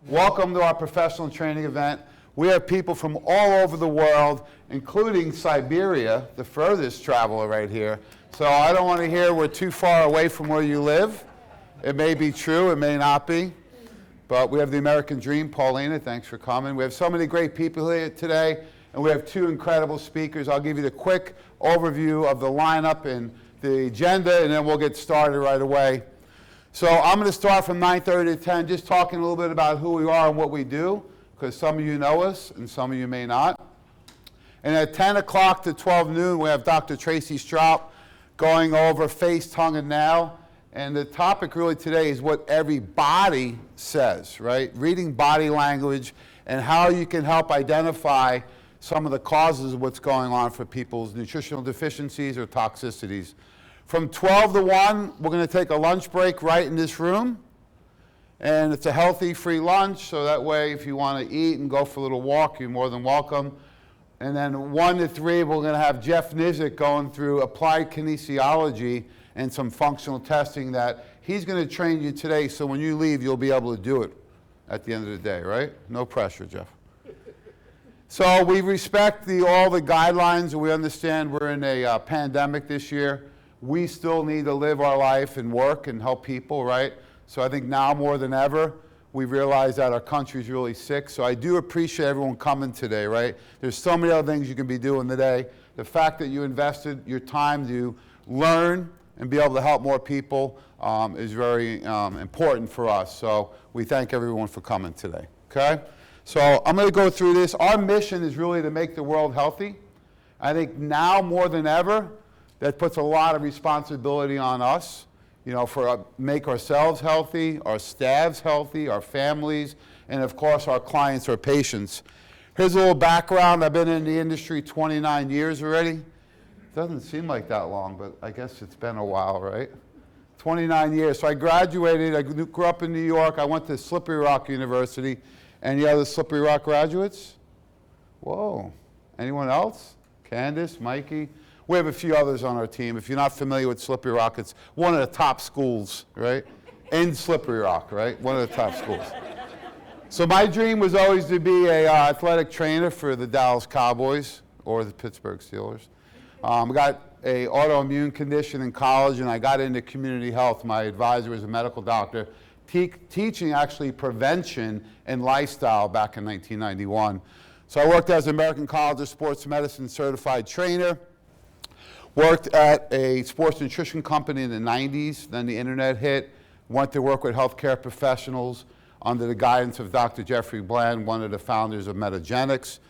Welcome to our professional training event. We have people from all over the world, including Siberia, the furthest traveler right here. So I don't want to hear we're too far away from where you live. It may be true, it may not be. But we have the American dream. Paulina, thanks for coming. We have so many great people here today, and we have two incredible speakers. I'll give you the quick overview of the lineup and the agenda, and then we'll get started right away. So I'm going to start from 9:30 to 10, just talking a little bit about who we are and what we do, because some of you know us and some of you may not. And at 10 o'clock to 12 noon, we have Dr. Tracy Strout going over face, tongue, and nail. And the topic really today is what every body says, right? Reading body language and how you can help identify some of the causes of what's going on for people's nutritional deficiencies or toxicities. From 12 to 1, we're going to take a lunch break right in this room. And it's a healthy, free lunch, so that way if you want to eat and go for a little walk, you're more than welcome. And then 1 to 3, we're going to have Jeff Nizick going through applied kinesiology and some functional testing that he's going to train you today, so when you leave, you'll be able to do it at the end of the day, right? No pressure, Jeff. So we respect all the guidelines, and we understand we're in a pandemic this year. We still need to live our life and work and help people, right? So I think now more than ever, we realize that our country's really sick. So I do appreciate everyone coming today, right? There's so many other things you can be doing today. The fact that you invested your time to learn and be able to help more people is very important for us. So we thank everyone for coming today, okay? So I'm going to go through this. Our mission is really to make the world healthy. I think now more than ever, that puts a lot of responsibility on us, you know, for make ourselves healthy, our staffs healthy, our families, and of course our clients or patients. Here's a little background. I've been in the industry 29 years already. Doesn't seem like that long, but I guess it's been a while, right? 29 years. So I graduated, I grew up in New York. I went to Slippery Rock University. Any other Slippery Rock graduates? Whoa. Anyone else? Candace, Mikey? We have a few others on our team. If you're not familiar with Slippery Rock, it's one of the top schools, right? In Slippery Rock, right? One of the top schools. So my dream was always to be an athletic trainer for the Dallas Cowboys or the Pittsburgh Steelers. I got an autoimmune condition in college, and I got into community health. My advisor was a medical doctor, teaching actually prevention and lifestyle back in 1991. So I worked as an American College of Sports Medicine certified trainer. Worked at a sports nutrition company in the 90s, then the internet hit. Went to work with healthcare professionals under the guidance of Dr. Jeffrey Bland, one of the founders of Metagenics.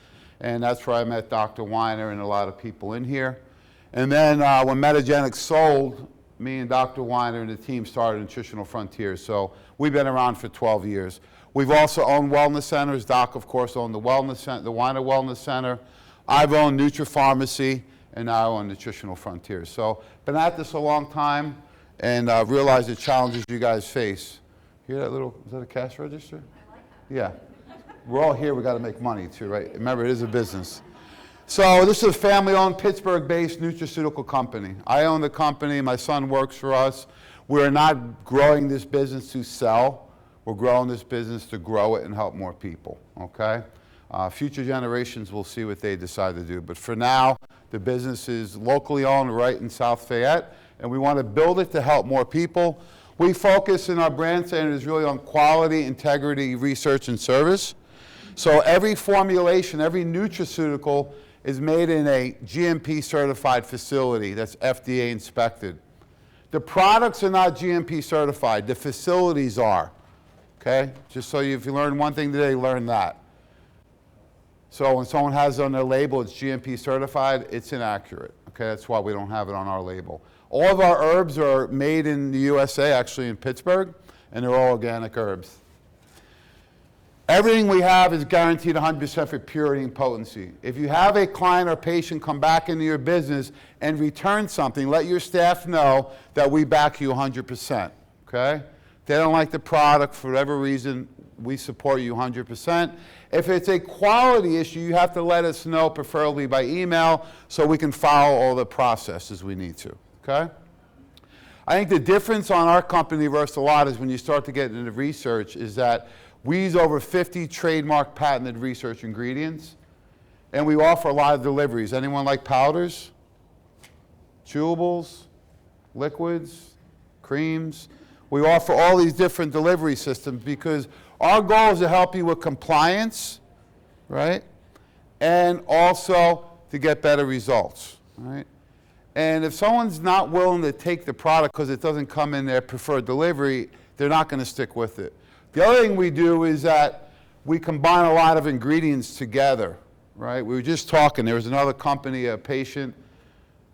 And that's where I met Dr. Weiner and a lot of people in here. And then when Metagenics sold, me and Dr. Weiner and the team started Nutritional Frontiers. So we've been around for 12 years. We've also owned wellness centers. Doc, of course, owned the wellness center, the Weiner Wellness Center. I've owned NutriPharmacy, and now on Nutritional Frontiers. So been at this a long time and realize the challenges you guys face. Hear that little, is that a cash register? I like that. Yeah. We're all here, we got to make money too, right? Remember, it is a business. So this is a family-owned Pittsburgh-based nutraceutical company. I own the company, my son works for us. We're not growing this business to sell. We're growing this business to grow it and help more people, okay? Future generations will see what they decide to do. But for now, the business is locally owned right in South Fayette, and we want to build it to help more people. We focus in our brand standards really on quality, integrity, research, and service. So every formulation, every nutraceutical is made in a GMP certified facility that's FDA inspected. The products are not GMP certified, the facilities are, okay? Just so if you learn one thing today, learn that. So when someone has it on their label, it's GMP certified, it's inaccurate. Okay, that's why we don't have it on our label. All of our herbs are made in the USA, actually in Pittsburgh, and they're all organic herbs. Everything we have is guaranteed 100% for purity and potency. If you have a client or patient come back into your business and return something, let your staff know that we back you 100%, okay? If they don't like the product for whatever reason, we support you 100%. If it's a quality issue, you have to let us know, preferably by email, so we can follow all the processes we need to, okay? I think the difference on our company versus a lot is when you start to get into research is that We use over 50 trademark patented research ingredients, and we offer a lot of deliveries. Anyone like powders, chewables, liquids, creams? We offer all these different delivery systems because our goal is to help you with compliance, right? And also to get better results, right? And if someone's not willing to take the product because it doesn't come in their preferred delivery, they're not going to stick with it. The other thing we do is that we combine a lot of ingredients together, right? We were just talking, there was another company, a patient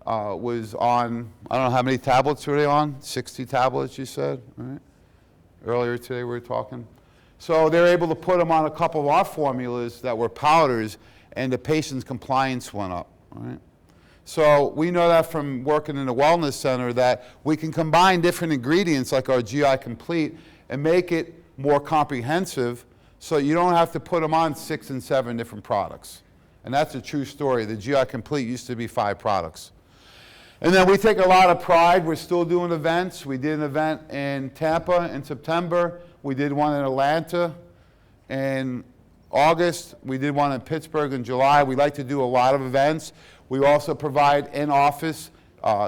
was on, I don't know how many tablets were they on? 60 tablets, you said, right? Earlier today we were talking. So they're able to put them on a couple of our formulas that were powders, and the patient's compliance went up, right? So we know that from working in a wellness center that we can combine different ingredients like our GI Complete and make it more comprehensive so you don't have to put them on 6 and 7 different products. And that's a true story. The GI Complete used to be 5 products. And then we take a lot of pride. We're still doing events. We did an event in Tampa in September. We did one in Atlanta in August. We did one in Pittsburgh in July. We like to do a lot of events. We also provide in-office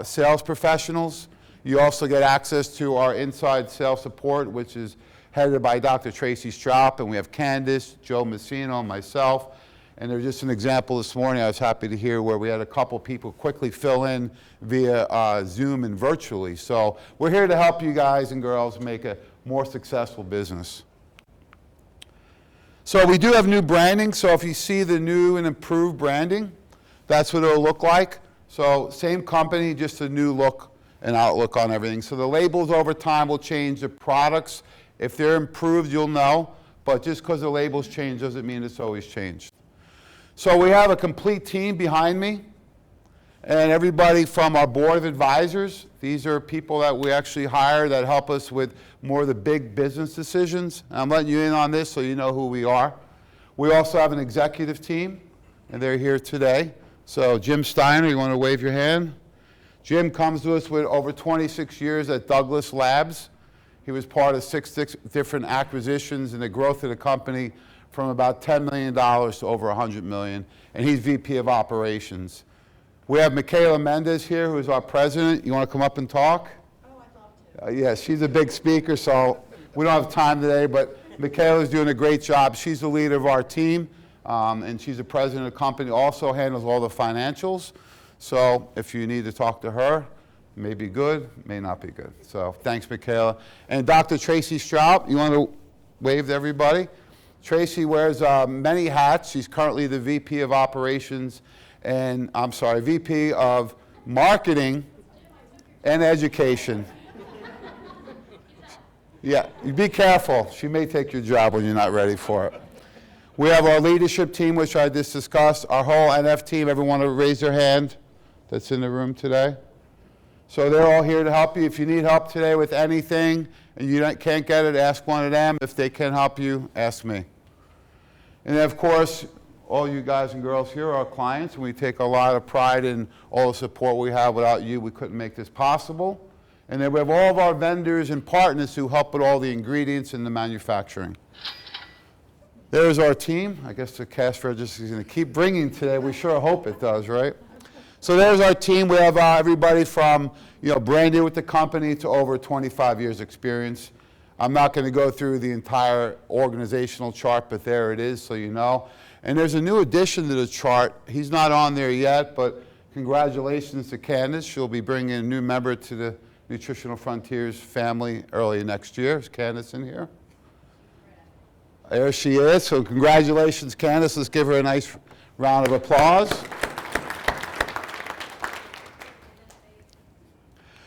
sales professionals. You also get access to our inside sales support, which is headed by Dr. Tracy Straub, and we have Candace, Joe Messino, and myself. And there's just an example this morning I was happy to hear where we had a couple people quickly fill in via Zoom and virtually. So we're here to help you guys and girls make a more successful business. So we do have new branding. So if you see the new and improved branding, that's what it'll look like. So same company, just a new look and outlook on everything. So the labels over time will change. The products, if they're improved, you'll know. But just because the labels change doesn't mean it's always changed. So we have a complete team behind me, and everybody from our board of advisors. These are people that we actually hire that help us with more of the big business decisions. And I'm letting you in on this so you know who we are. We also have an executive team, and they're here today. So Jim Steiner, you want to wave your hand? Jim comes to us with over 26 years at Douglas Labs. He was part of 6 different acquisitions and the growth of the company from about $10 million to over $100 million, and he's VP of Operations. We have Michaela Mendez here, who's our president. You want to come up and talk? Oh, I'd love to. Yeah, she's a big speaker, so we don't have time today, but Michaela's doing a great job. She's the leader of our team, and she's the president of the company, also handles all the financials. So if you need to talk to her, may be good, may not be good. So thanks, Michaela. And Dr. Tracy Straub, you want to wave to everybody? Tracy wears many hats. She's currently the VP of Operations and, VP of Marketing and Education. Yeah, be careful. She may take your job when you're not ready for it. We have our leadership team, which I just discussed, our whole NF team. Everyone to raise their hand that's in the room today. So they're all here to help you. If you need help today with anything and you can't get it, ask one of them. If they can help you, ask me. And then, of course, all you guys and girls here are our clients, and we take a lot of pride in all the support we have. Without you, we couldn't make this possible. And then we have all of our vendors and partners who help with all the ingredients and the manufacturing. There's our team. I guess the cash register is going to keep bringing today. We sure hope it does, right? So there's our team. We have everybody from brand new with the company to over 25 years experience. I'm not going to go through the entire organizational chart, but there it is so you know. And there's a new addition to the chart. He's not on there yet, but congratulations to Candace. She'll be bringing a new member to the Nutritional Frontiers family early next year. Is Candace in here? There she is. So congratulations, Candace. Let's give her a nice round of applause.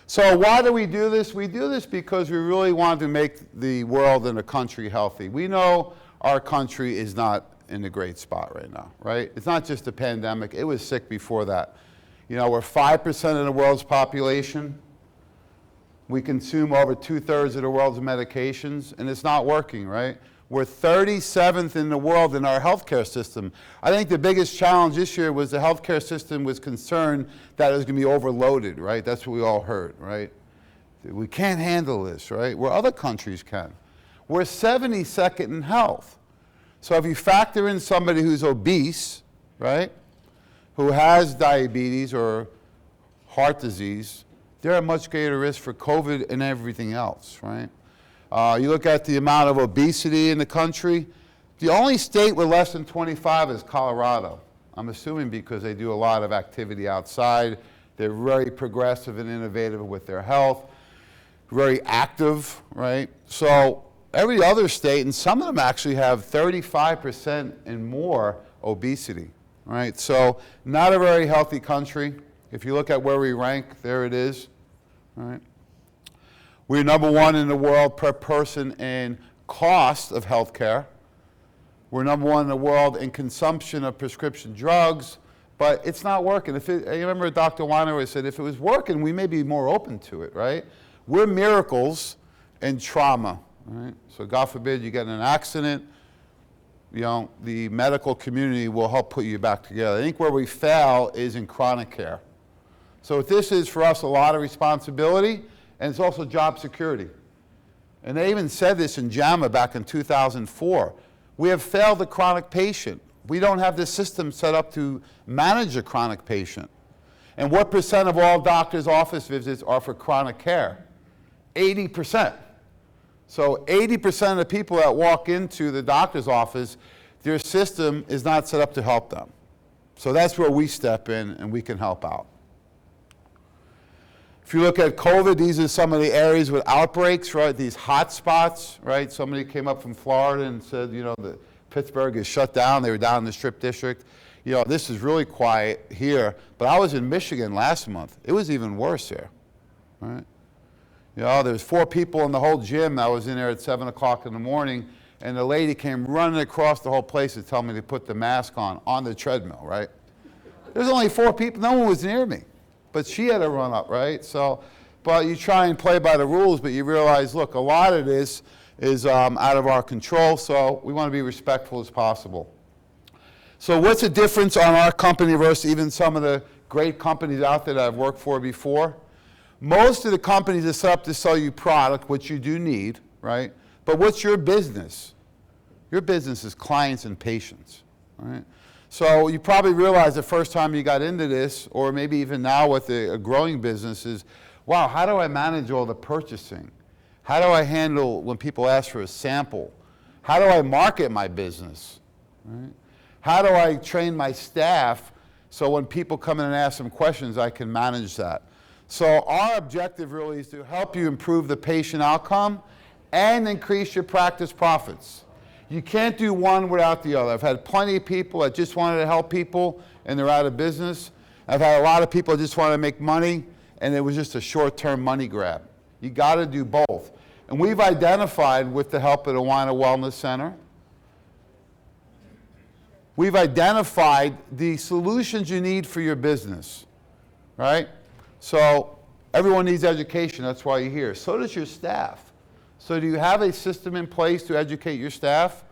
So why do we do this? We do this because we really want to make the world and the country healthy. We know our country is not in a great spot right now, right? It's not just the pandemic. It was sick before that. We're 5% of the world's population. We consume over 2/3 of the world's medications, and it's not working, right? We're 37th in the world in our healthcare system. I think the biggest challenge this year was the healthcare system was concerned that it was going to be overloaded, right? That's what we all heard, right? We can't handle this, right? Where other countries can. We're 72nd in health. So if you factor in somebody who's obese, right, who has diabetes or heart disease, they're at much greater risk for COVID and everything else, right? You look at the amount of obesity in the country, the only state with less than 25 is Colorado. I'm assuming because they do a lot of activity outside. They're very progressive and innovative with their health, very active, right? So every other state, and some of them actually have 35% and more obesity, right? So not a very healthy country. If you look at where we rank, there it is, right? We're number one in the world per person in cost of health care. We're number one in the world in consumption of prescription drugs, but it's not working. I remember Dr. Weiner said, if it was working, we may be more open to it, right? We're miracles in trauma, right? So God forbid you get in an accident, you know, the medical community will help put you back together. I think where we fail is in chronic care. So this is for us a lot of responsibility, and it's also job security. And they even said this in JAMA back in 2004. We have failed the chronic patient. We don't have the system set up to manage a chronic patient. And what percent of all doctors' office visits are for chronic care? 80%. So 80% of the people that walk into the doctor's office, their system is not set up to help them. So that's where we step in and we can help out. If you look at COVID, these are some of the areas with outbreaks, right? These hot spots, right? Somebody came up from Florida and said, you know, that Pittsburgh is shut down. They were down in the Strip District. You know, this is really quiet here. But I was in Michigan last month. It was even worse here, right? You know, there was 4 people in the whole gym. I was in there at 7 o'clock in the morning, and the lady came running across the whole place to tell me to put the mask on the treadmill, right? There's only 4 people. No one was near me. But she had to run up, right? So, but you try and play by the rules, but you realize, look, a lot of this is out of our control, so we want to be respectful as possible. So what's the difference on our company versus even some of the great companies out there that I've worked for before? Most of the companies are set up to sell you product, which you do need, right? But what's your business? Your business is clients and patients, right? So you probably realized the first time you got into this, or maybe even now with a growing business, is, wow, how do I manage all the purchasing? How do I handle when people ask for a sample? How do I market my business? Right? How do I train my staff so when people come in and ask some questions, I can manage that? So our objective really is to help you improve the patient outcome and increase your practice profits. You can't do one without the other. I've had plenty of people that just wanted to help people and they're out of business. I've had a lot of people that just wanted to make money and it was just a short-term money grab. You got to do both. And we've identified, with the help of the Weiner Wellness Center, we've identified the solutions you need for your business, right? So everyone needs education, that's why you're here. So does your staff. So do you have a system in place to educate your staff?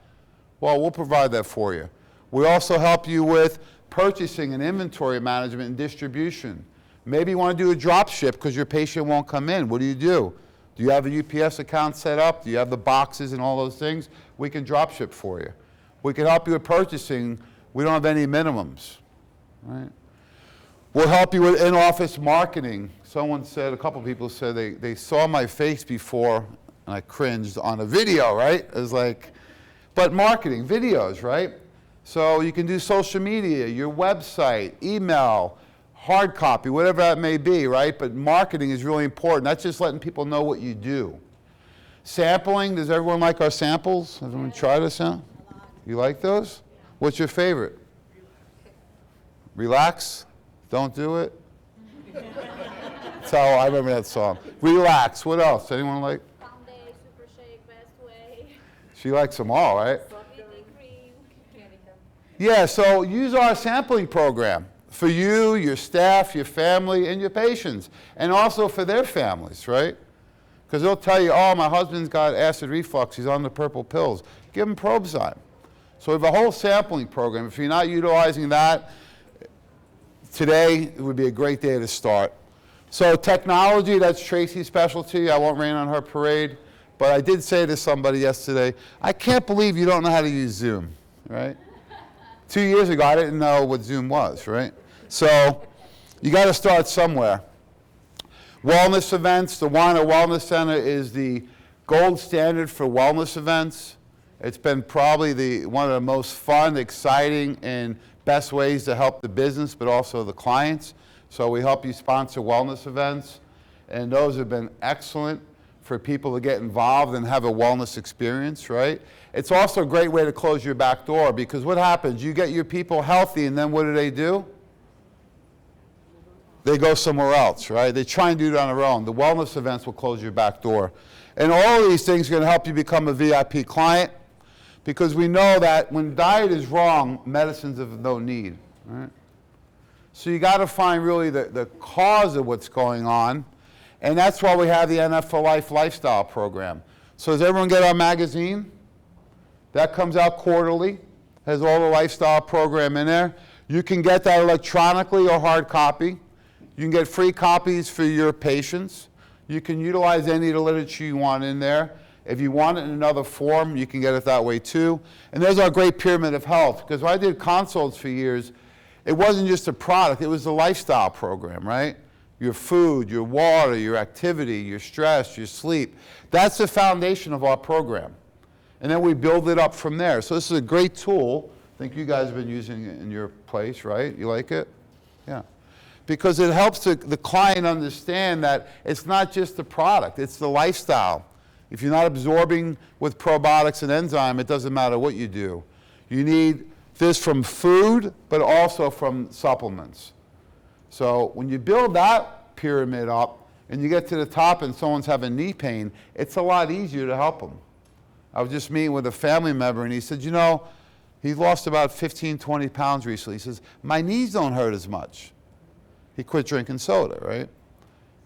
Well, we'll provide that for you. We also help you with purchasing and inventory management and distribution. Maybe you want to do a drop ship because your patient won't come in. What do? Do you have a UPS account set up? Do you have the boxes and all those things? We can drop ship for you. We can help you with purchasing. We don't have any minimums, right? We'll help you with in-office marketing. Someone said, a couple people said they saw my face before, and I cringed on a video, right? It was like, but marketing, videos, right? So you can do social media, your website, email, hard copy, whatever that may be, right? But marketing is really important. That's just letting people know what you do. Sampling, does everyone like our samples? Everyone tried a sample? You like those? What's your favorite? Relax? Don't do it? That's how I remember that song. Relax. What else? Anyone like? Super Shake, Best Way. She likes them all, right? Yeah, so use our sampling program for you, your staff, your family, and your patients, and also for their families, right? Because they'll tell you, oh, my husband's got acid reflux, he's on the purple pills. Give him Probzyme. So we have a whole sampling program. If you're not utilizing that, today would be a great day to start. So technology, that's Tracy's specialty. I won't rain on her parade. but I did say to somebody yesterday, I can't believe you don't know how to use Zoom, right? 2 years ago, I didn't know what Zoom was, right? So you got to start somewhere. Wellness events, the Weiner Wellness Center is the gold standard for wellness events. It's been probably one of the most fun, exciting, and best ways to help the business, but also the clients. So we help you sponsor wellness events, and those have been excellent for people to get involved and have a wellness experience, right? It's also a great way to close your back door, because what happens? You get your people healthy, and then what do? They go somewhere else, right? They try and do it on their own. The wellness events will close your back door. And all of these things are going to help you become a VIP client, because we know that when diet is wrong, medicine's of no need, right? So you got to find really the cause of what's going on, and that's why we have the NF for Life lifestyle program. So does everyone get our magazine? That comes out quarterly, has all the lifestyle program in there. You can get that electronically or hard copy. You can get free copies for your patients. You can utilize any of the literature you want in there. If you want it in another form, you can get it that way too. And there's our great pyramid of health, because when I did consults for years, it wasn't just a product, it was the lifestyle program, right? Your food, your water, your activity, your stress, your sleep. That's the foundation of our program. And then we build it up from there. So this is a great tool. I think you guys have been using it in your place, right? You like it? Yeah. Because it helps the client understand that it's not just the product, it's the lifestyle. If you're not absorbing with probiotics and enzyme, it doesn't matter what you do. You need this from food, but also from supplements. So when you build that pyramid up and you get to the top and someone's having knee pain, it's a lot easier to help them. I was just meeting with a family member, and he said, you know, he lost about 15, 20 pounds recently. He says, my knees don't hurt as much. He quit drinking soda, right?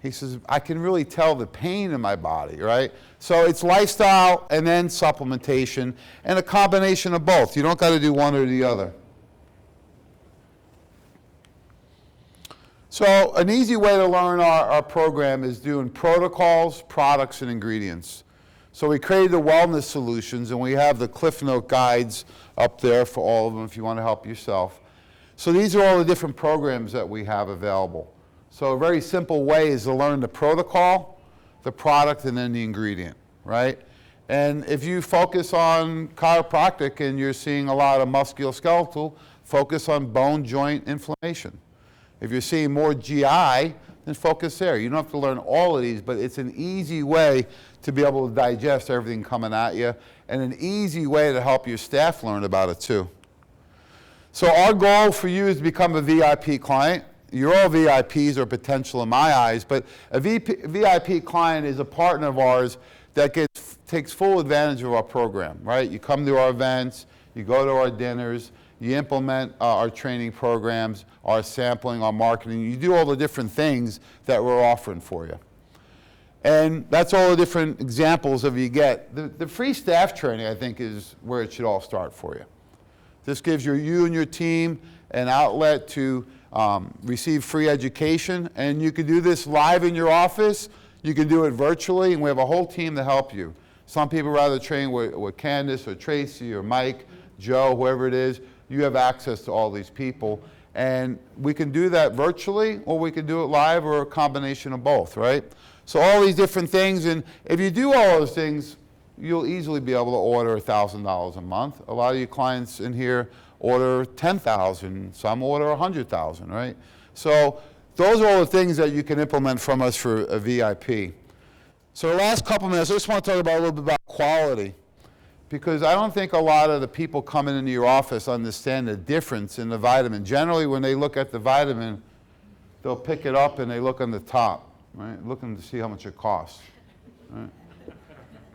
He says, I can really tell the pain in my body, right? So it's lifestyle and then supplementation and a combination of both. You don't got to do one or the other. So an easy way to learn our program is doing protocols, products, and ingredients. So we created the wellness solutions, and we have the Cliff Note guides up there for all of them if you want to help yourself. So these are all the different programs that we have available. So a very simple way is to learn the protocol, the product, and then the ingredient, right? And if you focus on chiropractic and you're seeing a lot of musculoskeletal, focus on bone joint inflammation. If you're seeing more GI, then focus there. You don't have to learn all of these, but it's an easy way to be able to digest everything coming at you, and an easy way to help your staff learn about it too. So our goal for you is to become a VIP client. You're all VIPs or potential in my eyes, but a VIP client is a partner of ours that takes full advantage of our program, right? You come to our events, you go to our dinners, you implement our training programs, our sampling, our marketing. You do all the different things that we're offering for you. And that's all the different examples of you get. The free staff training, I think, is where it should all start for you. This gives you and your team an outlet to receive free education, and you can do this live in your office. You can do it virtually, and we have a whole team to help you. Some people rather train with Candace or Tracy or Mike, Joe, whoever it is. You have access to all these people, and we can do that virtually, or we can do it live, or a combination of both, right? So all these different things, and if you do all those things, you'll easily be able to order $1,000 a month. A lot of you clients in here order $10,000, some order $100,000, right? So those are all the things that you can implement from us for a VIP. So the last couple minutes, I just want to talk about a little bit about quality, because I don't think a lot of the people coming into your office understand the difference in the vitamin. Generally, when they look at the vitamin, they'll pick it up and they look on the top, right? Looking to see how much it costs, right?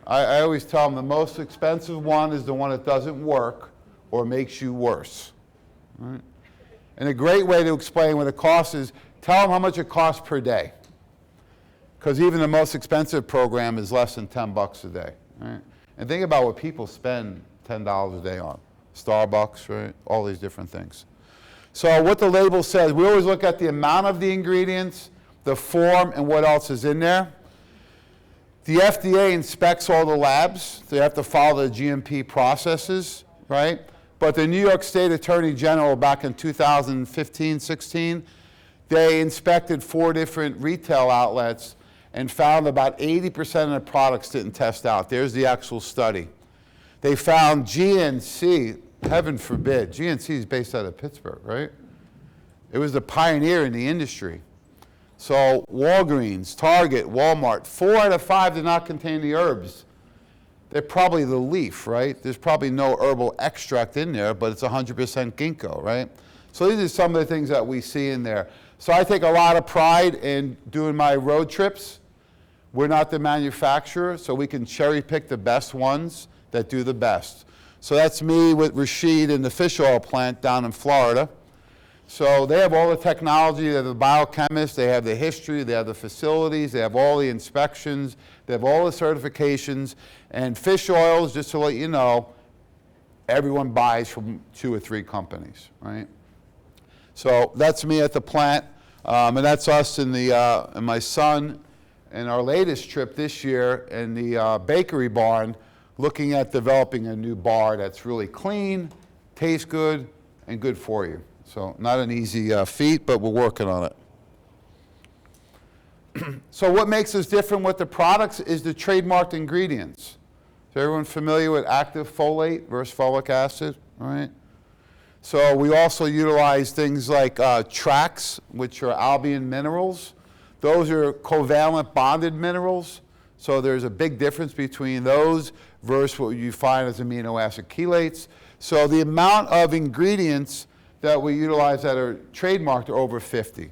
I always tell them the most expensive one is the one that doesn't work or makes you worse, right? And a great way to explain what it costs is tell them how much it costs per day. Because even the most expensive program is less than $10 a day, right? And think about what people spend $10 a day on. Starbucks, right? All these different things. So what the label says, we always look at the amount of the ingredients, the form, and what else is in there. The FDA inspects all the labs. They have to follow the GMP processes, right? But the New York State Attorney General back in 2015-16, they inspected 4 different retail outlets and found about 80% of the products didn't test out. There's the actual study. They found GNC, heaven forbid, GNC is based out of Pittsburgh, right? It was the pioneer in the industry. So Walgreens, Target, Walmart, 4 out of 5 did not contain the herbs. They're probably the leaf, right? There's probably no herbal extract in there, but it's 100% ginkgo, right? So these are some of the things that we see in there. So I take a lot of pride in doing my road trips. We're not the manufacturer, so we can cherry pick the best ones that do the best. So that's me with Rashid in the fish oil plant down in Florida. So they have all the technology, they have the biochemists, they have the history, they have the facilities, they have all the inspections, they have all the certifications, and fish oils, just to let you know, everyone buys from 2 or 3 companies, right? So that's me at the plant, and that's us and my son in our latest trip this year in the bakery barn, looking at developing a new bar that's really clean, tastes good, and good for you. So not an easy feat, but we're working on it. So what makes us different with the products is the trademarked ingredients. Is everyone familiar with active folate versus folic acid, all right? So we also utilize things like tracks, which are albumin minerals. Those are covalent bonded minerals. So there's a big difference between those versus what you find as amino acid chelates. So the amount of ingredients that we utilize that are trademarked are over 50.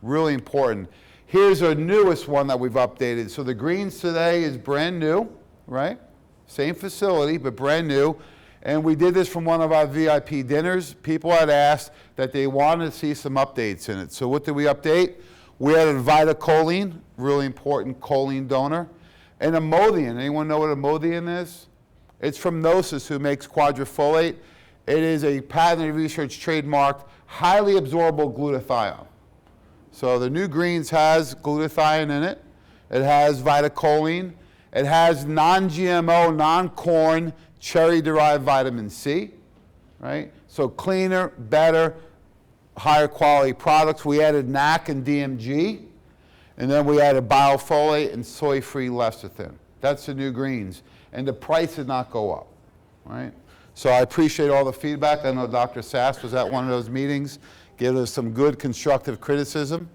Really important. Here's our newest one that we've updated. So the greens today is brand new, right? Same facility, but brand new. And we did this from one of our VIP dinners. People had asked that they wanted to see some updates in it. So what did we update? We added vitacholine, really important choline donor. And Imodium. Anyone know what Imodium is? It's from Gnosis, who makes quadrifolate. It is a patented research trademarked, highly absorbable glutathione. So the new greens has glutathione in it. It has vitacholine. It has non-GMO, non-corn, cherry-derived vitamin C, right? So cleaner, better, higher quality products. We added NAC and DMG, and then we added biofolate and soy-free lecithin. That's the new greens. And the price did not go up, right? So I appreciate all the feedback. I know Dr. Sass was at one of those meetings, gave us some good constructive criticism.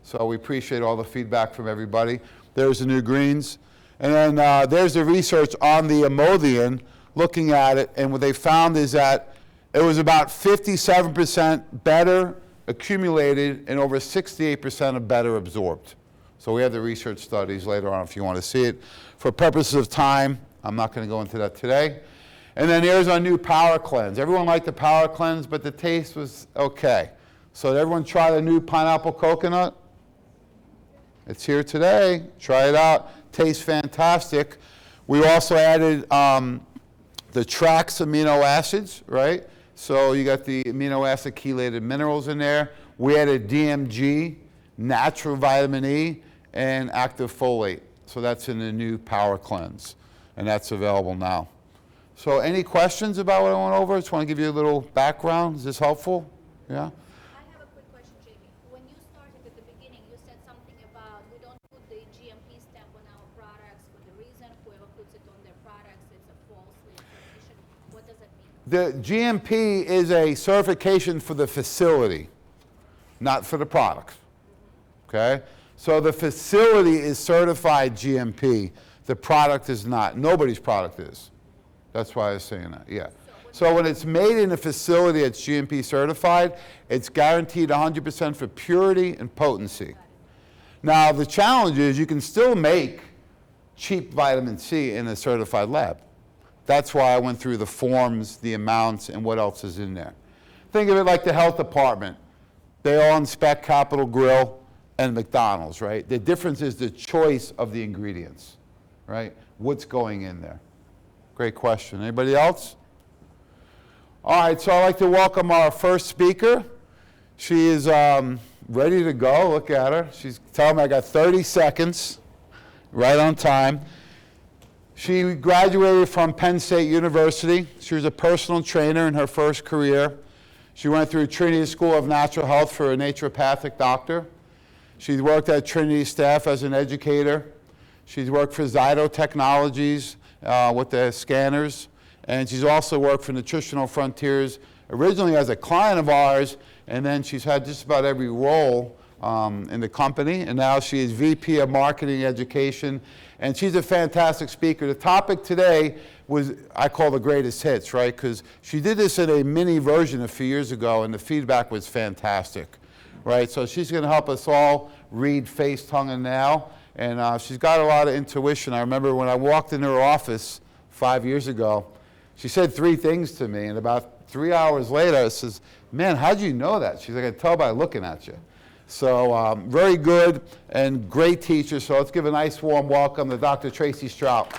So we appreciate all the feedback from everybody. There's the new greens. And then there's the research on the Imodium, looking at it, and what they found is that it was about 57% better accumulated and over 68% of better absorbed. So we have the research studies later on if you want to see it. For purposes of time, I'm not going to go into that today. And then here's our new Power Cleanse. Everyone liked the Power Cleanse, but the taste was okay. So did everyone try the new pineapple coconut? It's here today. Try it out. Tastes fantastic. We also added the Trax amino acids, right? So you got the amino acid chelated minerals in there. We added DMG, natural vitamin E, and active folate. So that's in the new Power Cleanse, and that's available now. So any questions about what I went over? I just want to give you a little background. Is this helpful? Yeah? I have a quick question, Jamie. When you started at the beginning, you said something about we don't put the GMP stamp on our products for the reason whoever puts it on their products, it's a false information. What does that mean? The GMP is a certification for the facility, not for the product. Okay? So the facility is certified GMP. The product is not. Nobody's product is. That's why I was saying that, yeah. So when it's made in a facility that's GMP certified, it's guaranteed 100% for purity and potency. Now, the challenge is you can still make cheap vitamin C in a certified lab. That's why I went through the forms, the amounts, and what else is in there. Think of it like the health department. They all inspect Capital Grille and McDonald's, right? The difference is the choice of the ingredients, right? What's going in there? Great question. Anybody else? All right, so I'd like to welcome our first speaker. She is ready to go. Look at her. She's telling me I got 30 seconds, right on time. She graduated from Penn State University. She was a personal trainer in her first career. She went through Trinity School of Natural Health for a naturopathic doctor. She's worked at Trinity staff as an educator. She's worked for Zyto Technologies with the scanners. And she's also worked for Nutritional Frontiers, originally as a client of ours, and then she's had just about every role in the company. And now she is VP of Marketing Education. And she's a fantastic speaker. The topic today was, I call the greatest hits, right? Because she did this in a mini version a few years ago, and the feedback was fantastic, right? So she's going to help us all read face, tongue, and now. And she's got a lot of intuition. I remember when I walked in her office 5 years ago, she said 3 things to me, and about 3 hours later, I says, man, how'd you know that? She's like, I can tell by looking at you. So very good and great teacher. So let's give a nice warm welcome to Dr. Tracy Strout.